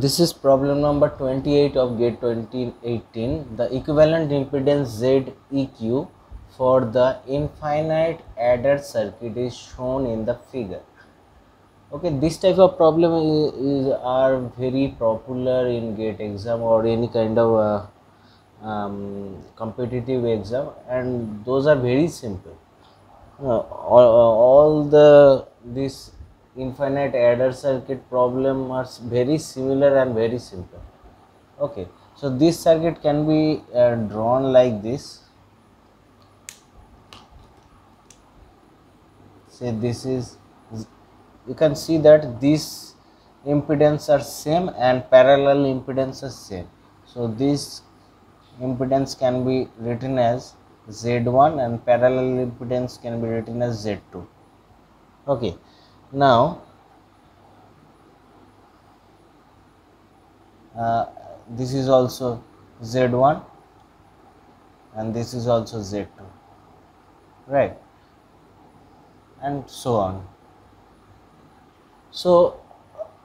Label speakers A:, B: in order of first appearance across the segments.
A: This is problem number 28 of GATE 2018. The equivalent impedance ZEQ for the infinite adder circuit is shown in the figure. Okay, this type of problem are very popular in GATE exam or any kind of competitive exam, and those are very simple. All the this infinite adder circuit problem are very similar and very simple. Okay, so this circuit can be drawn like this. Say this is, you can see that these impedance are same and parallel impedance is same. So this impedance can be written as Z1 and parallel impedance can be written as Z2. Okay, now this is also Z1 and this is also Z2, right, and so on. So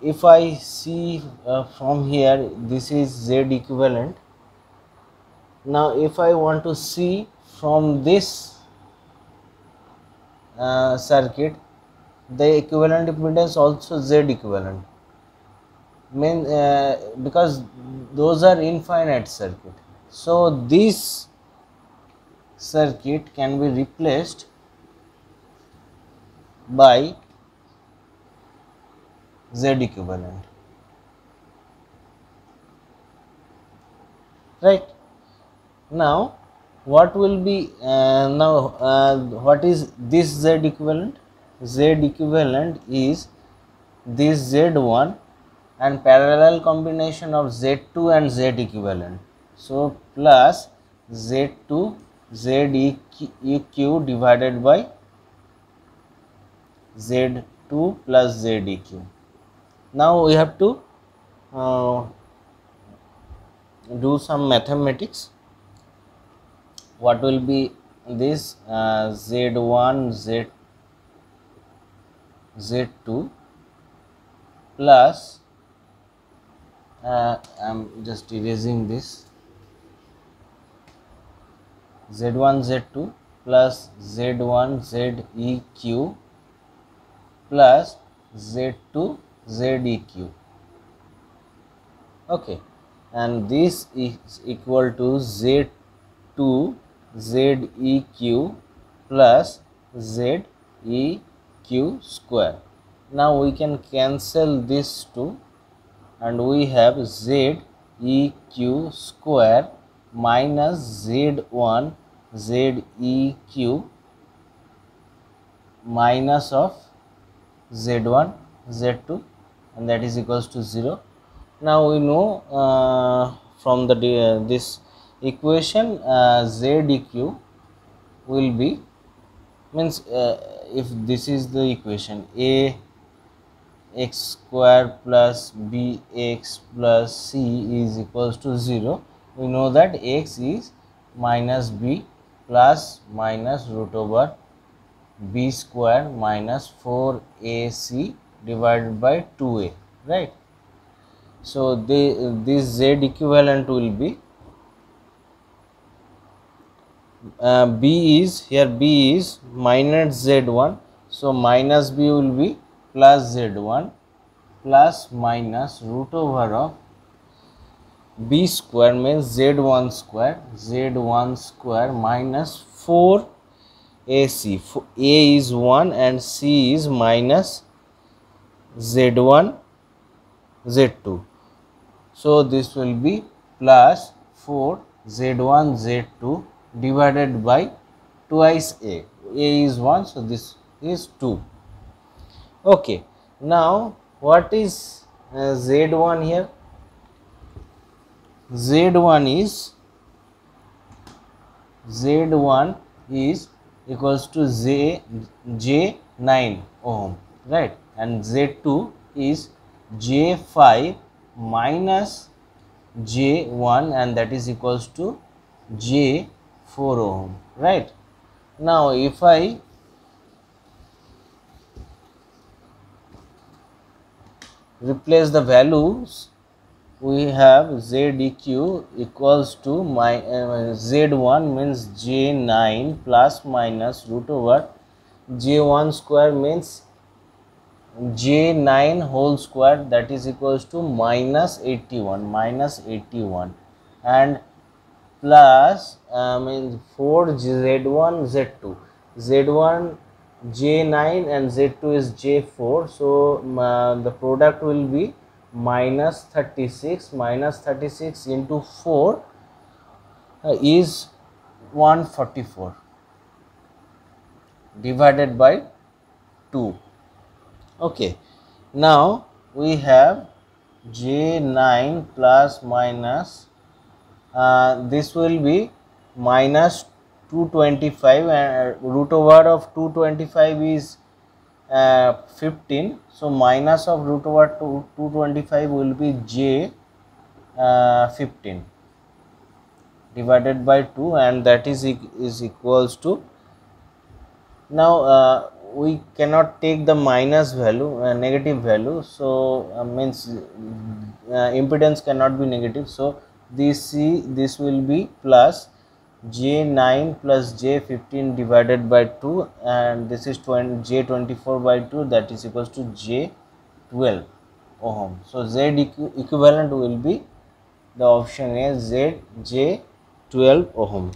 A: if I see from here, this is Z equivalent. Now if I want to see from this circuit, the equivalent impedance also Z equivalent, because those are infinite circuit. So this circuit can be replaced by Z equivalent, right? Now what will be what is this Z equivalent? Z equivalent is this Z1 and parallel combination of Z2 and Z equivalent. So plus Z2 ZEQ divided by Z2 plus ZEQ. Now we have to do some mathematics. What will be this Z1 Z2 plus I'm just erasing this, Z1 Z2 plus Z1 ZEQ plus Z2 ZEQ. Okay, and this is equal to Z2 ZEQ plus ZEQ square. Now we can cancel this two and we have ZEQ square minus Z1 ZEQ minus of Z1 Z2, and that is equals to 0. Now we know from the this equation ZEQ will be, means if this is the equation, a x square plus bx plus c is equals to 0, we know that x is minus b plus minus root over b square minus 4ac divided by 2a, right? So this Z equivalent will be b is here, b is minus Z1, so minus b will be plus Z1 plus minus root over of b square means Z1 square minus 4 AC. A is 1 and C is minus Z1 Z2. So this will be plus 4 Z1 Z2 divided by twice A. A is 1, so this is 2. Okay, now what is Z1 here? Z1 is equals to J9 ohm, right, and Z2 is J5 minus J1, and that is equals to J4 ohm, right? Now if I replace the values we have Z eq equals to my Z1 means J9 plus minus root over J1 square means J9 whole square, that is equals to minus 81 and plus means 4 Z1 Z2 Z1 J9 and Z2 is J4, so the product will be minus 36 into 4 is 144 divided by 2. Okay, now we have J9 plus minus this will be minus 225 and root over of 225 is 15, so minus of root over 225 will be J 15 divided by 2, and that is equals to, now we cannot take the minus value, negative value, so means impedance cannot be negative, so this will be plus J9 plus J15 divided by 2, and this is J24 by 2, that is equals to J12 ohm. So Z equivalent will be, the option is Z J12 ohm.